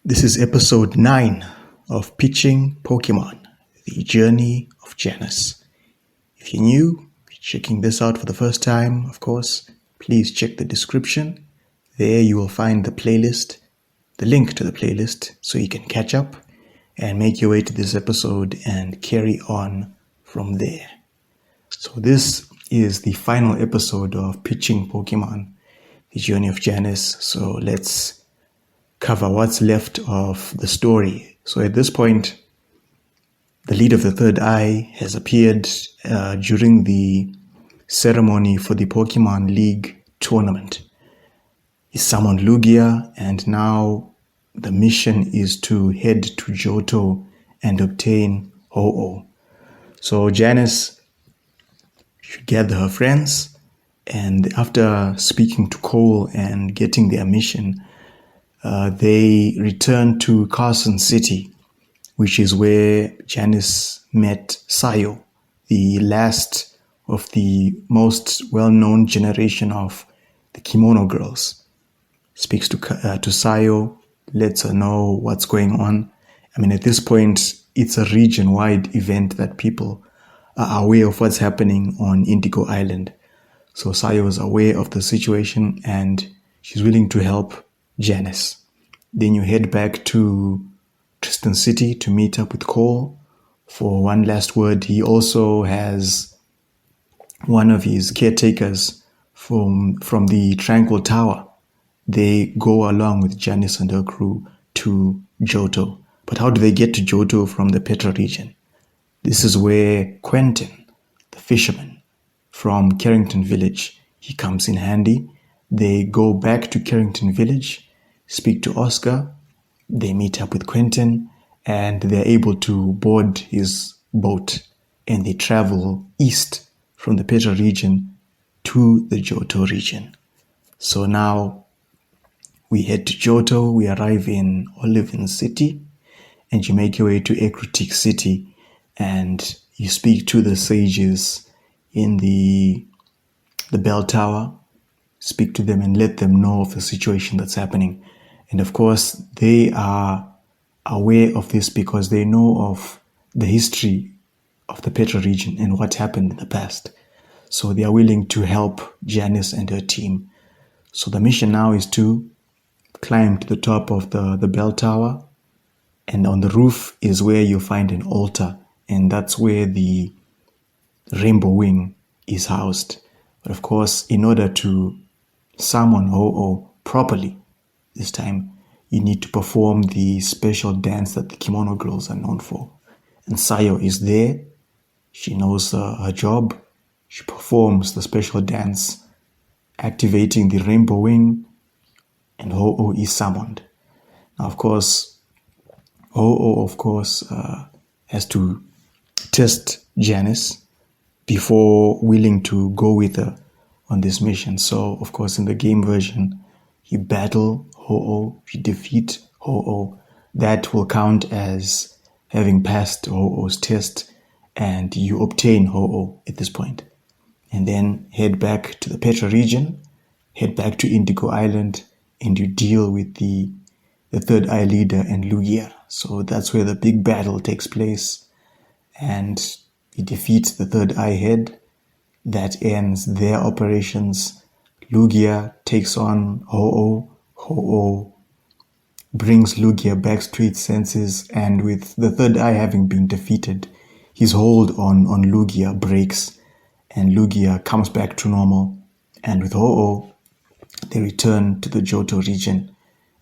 This is episode 9 of Pitching Pokémon, the Journey of Janice. If you're new, checking this out for the first time, of course, please check the description. There you will find the playlist, the link to the playlist, so you can catch up and make your way to this episode and carry on from there. So this is the final episode of Pitching Pokémon, the Journey of Janice. So let's cover what's left of the story. So at this point, the leader of the Third Eye has appeared during the ceremony for the Pokemon League tournament. He summoned Lugia, and now the mission is to head to Johto and obtain Ho-Oh. So Janice should gather her friends, and after speaking to Cole and getting their mission, they returned to Carson City, which is where Janice met Sayo, the last of the most well-known generation of the Kimono girls. Speaks to Sayo, lets her know what's going on. I mean, at this point, it's a region-wide event that people are aware of what's happening on Indigo Island. So Sayo is aware of the situation and she's willing to help Janice. Then you head back to Tristan City to meet up with Cole for one last word. He also has one of his caretakers from the Tranquil Tower. They go along with Janice and her crew to Johto. But how do they get to Johto from the Petra region? This is where Quentin, the fisherman from Carrington Village, he comes in handy. They go back to Carrington Village, speak to Oscar, they meet up with Quentin, and they're able to board his boat, and they travel east from the Petra region to the Johto region. So now we head to Johto, we arrive in Oliven City, and you make your way to Ecruteak City, and you speak to the sages in the bell tower, speak to them and let them know of the situation that's happening. And of course, they are aware of this because they know of the history of the Petra region and what happened in the past. So they are willing to help Janice and her team. So the mission now is to climb to the top of the bell tower. And on the roof is where you find an altar. And that's where the rainbow wing is housed. But of course, in order to summon Ho-Oh properly, this time you need to perform the special dance that the Kimono girls are known for. And Sayo is there. She knows her job. She performs the special dance, activating the rainbow wing, and Ho-Oh is summoned. Now, of course, Ho-Oh, has to test Janice before willing to go with her on this mission. So, of course, in the game version, you battle Ho-Oh, you defeat Ho-Oh. That will count as having passed Ho-Oh's test, and you obtain Ho-Oh at this point. And then head back to the Petra region, head back to Indigo Island, and you deal with the Third Eye leader and Lugia. So that's where the big battle takes place, and you defeat the Third Eye head. That ends their operations. Lugia takes on Ho-Oh. Ho-Oh brings Lugia back to its senses, and with the Third Eye having been defeated, his hold on Lugia breaks, and Lugia comes back to normal. And with Ho-Oh, they return to the Johto region,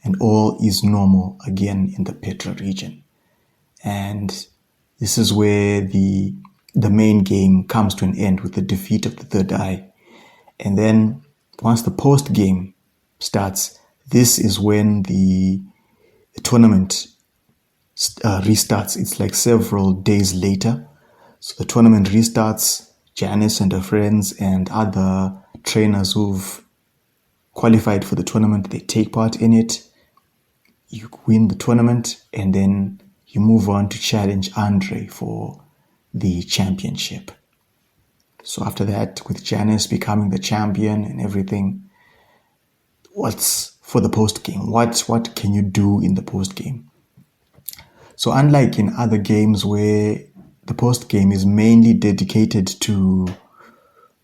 and all is normal again in the Petra region. And this is where the main game comes to an end with the defeat of the Third Eye. And then once the post game starts, this is when the tournament restarts. It's like several days later. So the tournament restarts. Janice and her friends and other trainers who've qualified for the tournament, they take part in it. You win the tournament, and then you move on to challenge Andre for the championship. So after that, with Janice becoming the champion and everything, what's for the post game. What can you do in the post game? So unlike in other games where the post game is mainly dedicated to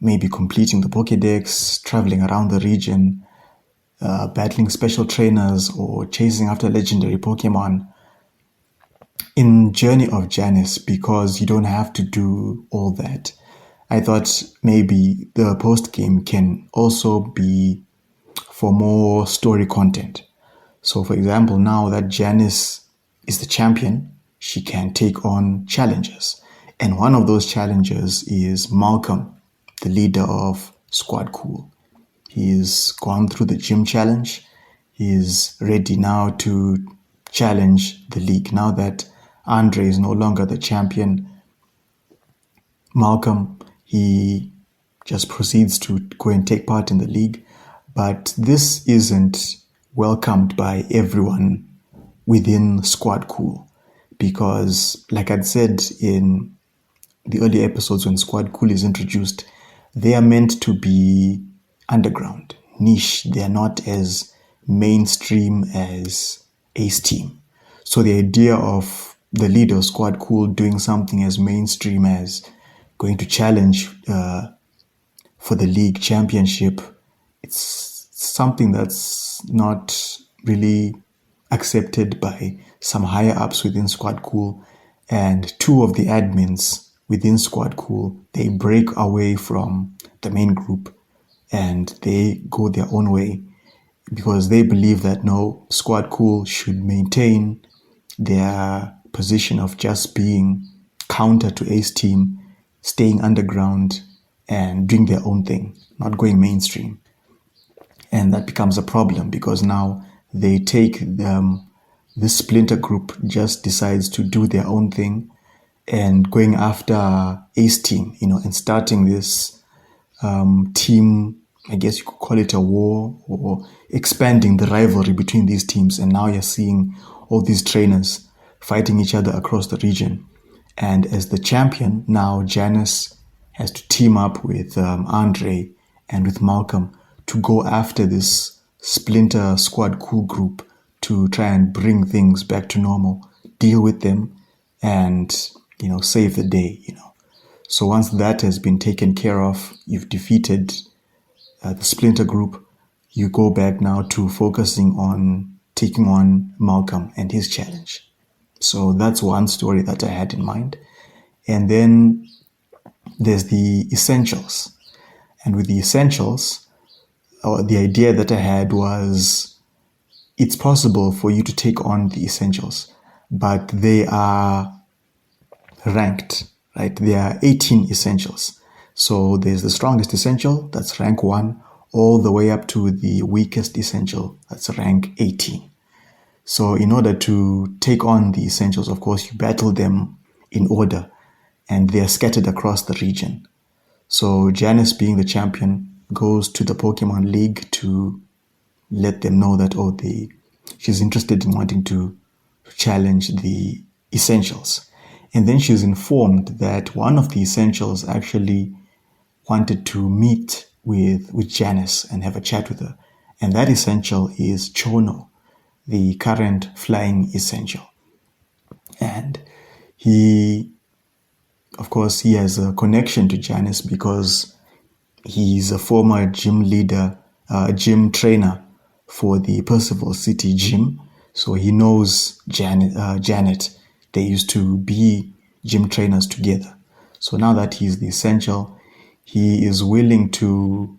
maybe completing the Pokédex, traveling around the region, battling special trainers, or chasing after legendary Pokemon, in Journey of Janice, because you don't have to do all that, I thought maybe the post game can also be for more story content. So, for example, now that Janice is the champion, she can take on challenges. And one of those challenges is Malcolm, the leader of Squad Cool. He's gone through the gym challenge. He's ready now to challenge the league. Now that Andre is no longer the champion, Malcolm, he just proceeds to go and take part in the league. But this isn't welcomed by everyone within Squad Cool, because, like I'd said in the early episodes when Squad Cool is introduced, they are meant to be underground, niche. They are not as mainstream as Ace Team. So the idea of the leader of Squad Cool doing something as mainstream as going to challenge for the league championship, it's something that's not really accepted by some higher ups within Squad Cool. And two of the admins within Squad Cool, they break away from the main group and they go their own way, because they believe that no, Squad Cool should maintain their position of just being counter to Ace Team, staying underground and doing their own thing, not going mainstream. And that becomes a problem because now they take this splinter group just decides to do their own thing and going after Ace Team, and starting this team, I guess you could call it a war, or expanding the rivalry between these teams. And now you're seeing all these trainers fighting each other across the region. And as the champion, now Janice has to team up with Andre and with Malcolm to go after this splinter Squad Cool group to try and bring things back to normal, deal with them, and save the day. So once that has been taken care of, you've defeated the splinter group, you go back now to focusing on taking on Malcolm and his challenge. So that's one story that I had in mind. And then there's the essentials. And with the essentials, the idea that I had was it's possible for you to take on the essentials, but they are ranked, right? There are 18 essentials. So there's the strongest essential, that's rank 1, all the way up to the weakest essential, that's rank 18. So in order to take on the essentials, of course, you battle them in order, and they are scattered across the region. So Janice, being the champion, goes to the Pokemon League to let them know that she's interested in wanting to challenge the essentials. And then she's informed that one of the essentials actually wanted to meet with Janice and have a chat with her. And that essential is Chono, the current flying essential. And he has a connection to Janice because he's a former gym leader, gym trainer for the Percival City Gym. So he knows Janet. They used to be gym trainers together. So now that he's the essential, he is willing to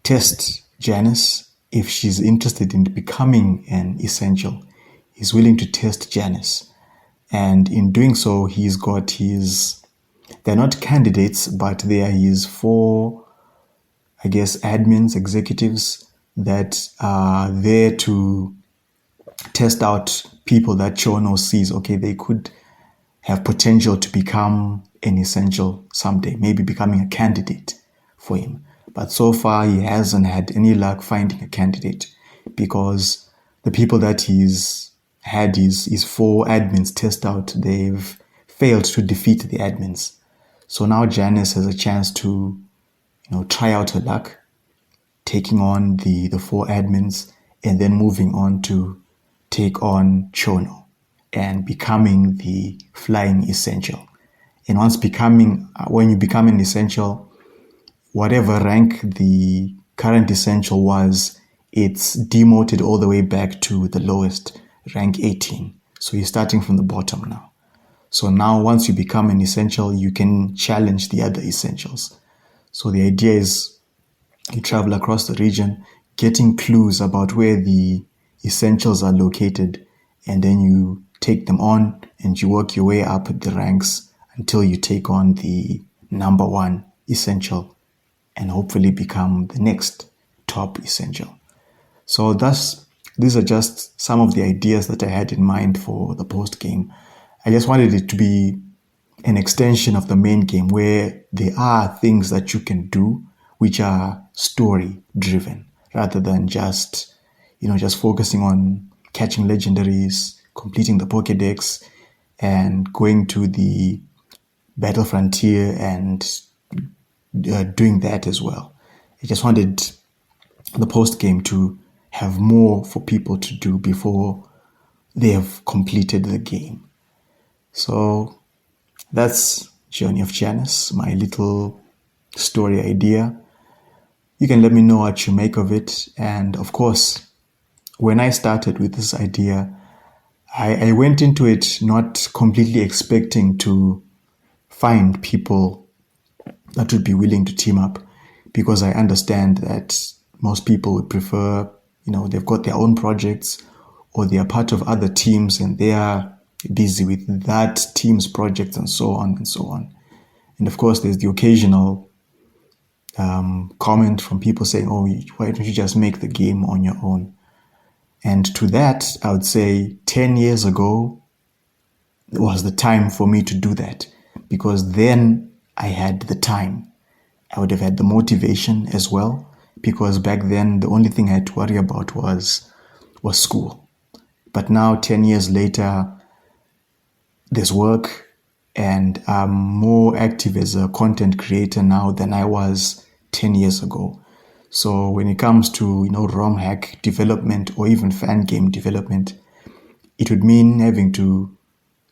test Janice. If she's interested in becoming an essential, he's willing to test Janice. And in doing so, he's got they're not candidates, but they are his 4, I guess, admins, executives that are there to test out people that Chono sees. Okay, they could have potential to become an essential someday, maybe becoming a candidate for him. But so far, he hasn't had any luck finding a candidate because the people that he's had his 4 admins test out, they've failed to defeat the admins. So now Janice has a chance to, try out her luck, taking on the four admins, and then moving on to take on Chono and becoming the flying essential. And when you become an essential, whatever rank the current essential was, it's demoted all the way back to the lowest, rank 18. So you're starting from the bottom now. So now once you become an essential, you can challenge the other essentials. So the idea is you travel across the region, getting clues about where the essentials are located, and then you take them on and you work your way up the ranks until you take on the number one essential and hopefully become the next top essential. So these are just some of the ideas that I had in mind for the post game. I just wanted it to be an extension of the main game where there are things that you can do which are story driven rather than just focusing on catching legendaries, completing the Pokédex, and going to the battle frontier and doing that as well. I just wanted the post game to have more for people to do before they have completed the game. So that's Journey of Janice, my little story idea. You can let me know what you make of it. And of course, when I started with this idea, I went into it not completely expecting to find people that would be willing to team up, because I understand that most people would prefer, they've got their own projects or they are part of other teams and they are busy with that team's projects and so on and so on. And of course, there's the occasional comment from people saying, oh, why don't you just make the game on your own? And to that, I would say 10 years ago was the time for me to do that, because then I had the time. I would have had the motivation as well, because back then the only thing I had to worry about was school. But now 10 years later, there's work, and I'm more active as a content creator now than I was 10 years ago. So when it comes to ROM hack development or even fan game development, it would mean having to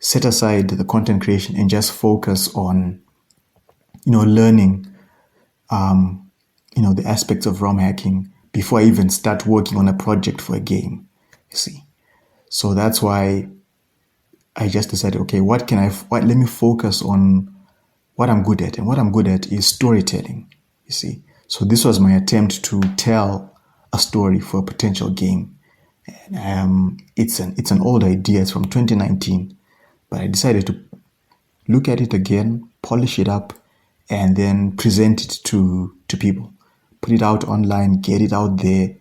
set aside the content creation and just focus on learning the aspects of ROM hacking before I even start working on a project for a game, you see. So that's why I just decided, okay, let me focus on what I'm good at. And what I'm good at is storytelling, you see. So this was my attempt to tell a story for a potential game. And it's an old idea. It's from 2019. But I decided to look at it again, polish it up, and then present it to people. Put it out online, get it out there,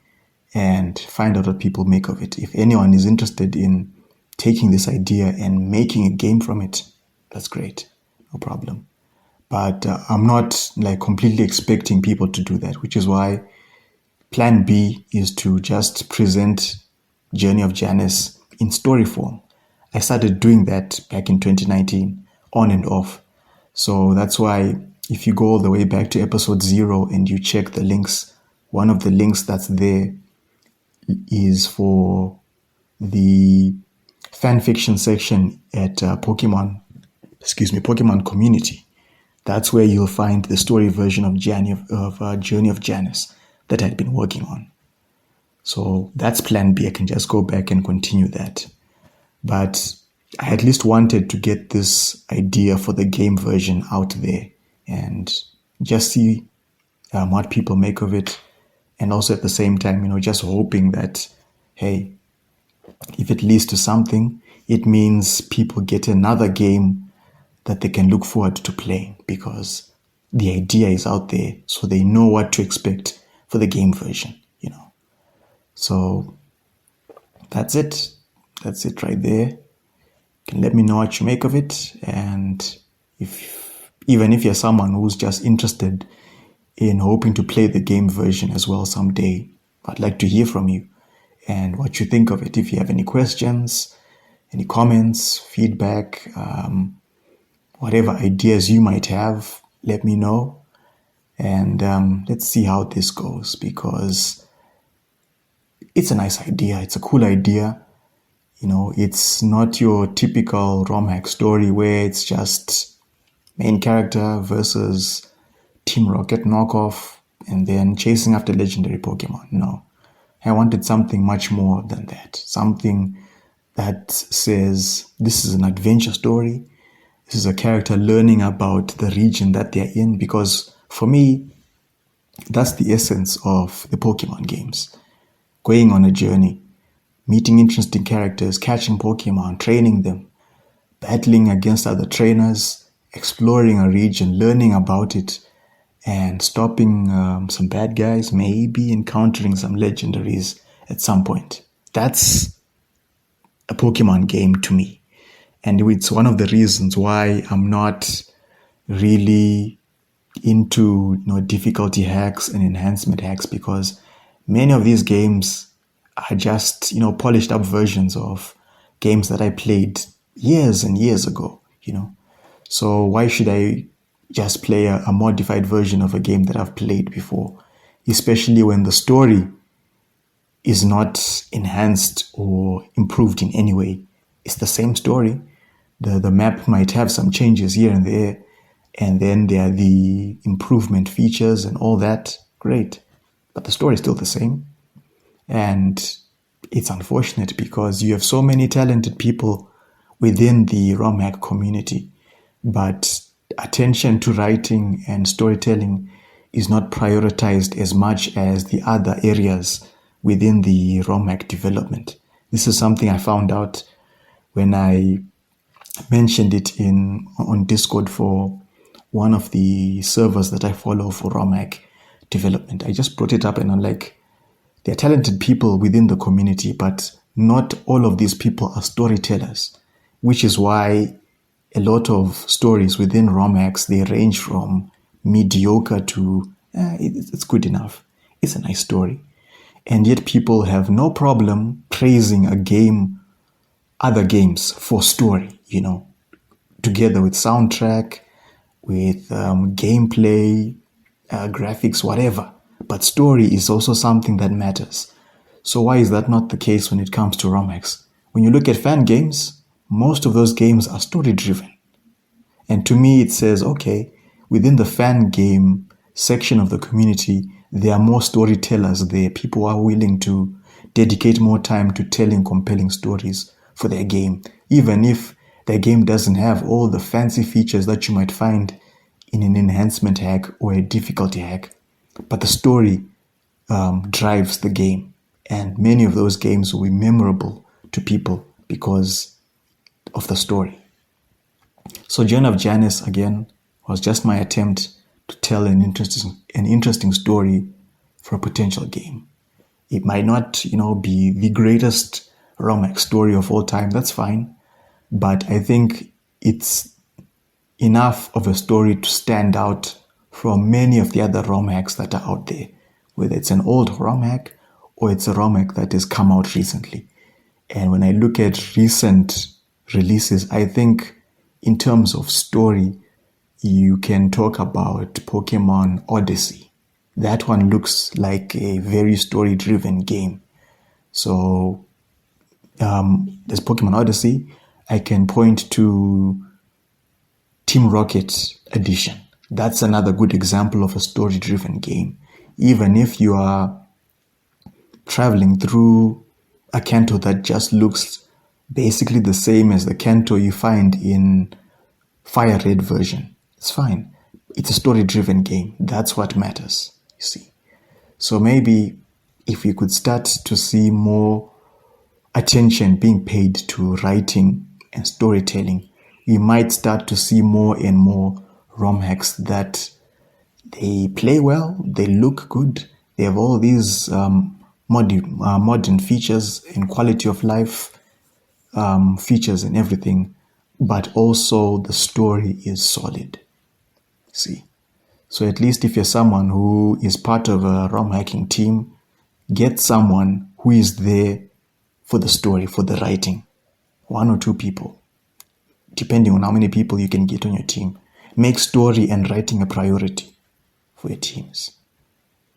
and find out what people make of it. If anyone is interested in taking this idea and making a game from it, that's great, no problem. But I'm not completely expecting people to do that, which is why plan B is to just present Journey of Janice in story form. I started doing that back in 2019, on and off. So that's why if you go all the way back to episode 0 and you check the links, one of the links that's there is for the fan fiction section at Pokémon community. That's where you'll find the story version of Journey of Janice that I'd been working on. So that's plan B. I can just go back and continue that. But I at least wanted to get this idea for the game version out there and just see what people make of it. And also at the same time, just hoping that, hey, if it leads to something, it means people get another game that they can look forward to playing, because the idea is out there, so they know what to expect for the game version, So that's it. That's it right there. You can let me know what you make of it. And even if you're someone who's just interested in hoping to play the game version as well someday, I'd like to hear from you and what you think of it. If you have any questions, any comments, feedback, whatever ideas you might have, let me know. And let's see how this goes, because it's a nice idea. It's a cool idea. It's not your typical ROM hack story where it's just main character versus Team Rocket knockoff and then chasing after legendary Pokemon. No. I wanted something much more than that. Something that says this is an adventure story. This is a character learning about the region that they're in, because for me, that's the essence of the Pokemon games. Going on a journey, meeting interesting characters, catching Pokemon, training them, battling against other trainers, exploring a region, learning about it, and stopping some bad guys, maybe encountering some legendaries at some point. That's a Pokemon game to me. And it's one of the reasons why I'm not really into difficulty hacks and enhancement hacks, because many of these games are just polished up versions of games that I played years and years ago. So why should I just play a modified version of a game that I've played before, especially when the story is not enhanced or improved in any way? It's the same story. The map might have some changes here and there, and then there are the improvement features and all that. Great. But the story is still the same. And it's unfortunate because you have so many talented people within the ROM hack community, but attention to writing and storytelling is not prioritized as much as the other areas within the ROM hack development. This is something I found out when I mentioned it on Discord for one of the servers that I follow for ROM hack development. I just brought it up and I'm like, there are talented people within the community, but not all of these people are storytellers, which is why a lot of stories within ROM hacks, they range from mediocre to it's good enough. It's a nice story. And yet people have no problem praising other games for story, together with soundtrack, with gameplay, graphics, whatever. But story is also something that matters. So why is that not the case when it comes to ROM hacks? When you look at Fangames, most of those games are story driven. And to me, it says, okay, within the fan game section of the community, there are more storytellers there. People are willing to dedicate more time to telling compelling stories for their game, even if their game doesn't have all the fancy features that you might find in an enhancement hack or a difficulty hack. But the story drives the game. And many of those games will be memorable to people because of the story. So Journey of Janice, again, was just my attempt to tell an interesting story for a potential game. It might not, be the greatest ROM hack story of all time. That's fine. But I think it's enough of a story to stand out from many of the other ROM hacks that are out there, whether it's an old ROM hack or it's a ROM hack that has come out recently. And when I look at recent releases, I think in terms of story, you can talk about Pokémon Odyssey. That one looks like a very story-driven game. So there's Pokémon Odyssey. I can point to Team Rocket Edition. That's another good example of a story-driven game. Even if you are traveling through a Kanto that just looks basically the same as the Kanto you find in Fire Red version, it's fine. It's a story-driven game. That's what matters, you see. So maybe if we could start to see more attention being paid to writing and storytelling, we might start to see more and more ROM hacks that they play well, they look good, they have all these modern features and quality of life features and everything, but also the story is solid. See, so at least if you're someone who is part of a ROM hacking team, get someone who is there for the story, for the writing. 1 or 2 people, depending on how many people you can get on your team. Make story and writing a priority. for your teams.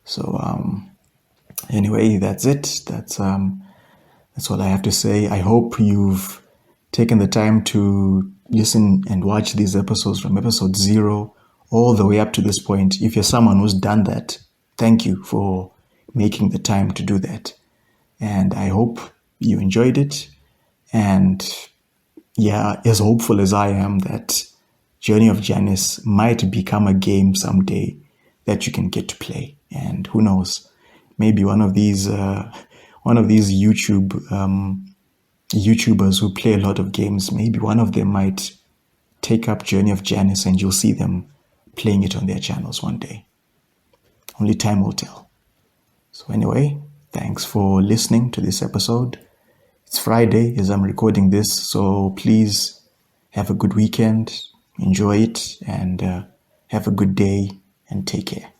So anyway, that's it. That's all I have to say. I hope you've taken the time to listen and watch these episodes from episode 0 all the way up to this point. If you're someone who's done that, thank you for making the time to do that. And I hope you enjoyed it. And yeah, as hopeful as I am that Journey of Janice might become a game someday that you can get to play. And who knows, maybe one of these YouTubers who play a lot of games, maybe one of them might take up Journey of Janice and you'll see them playing it on their channels one day. Only time will tell. So anyway, thanks for listening to this episode. It's Friday as I'm recording this, so please have a good weekend, enjoy it, and have a good day, and take care.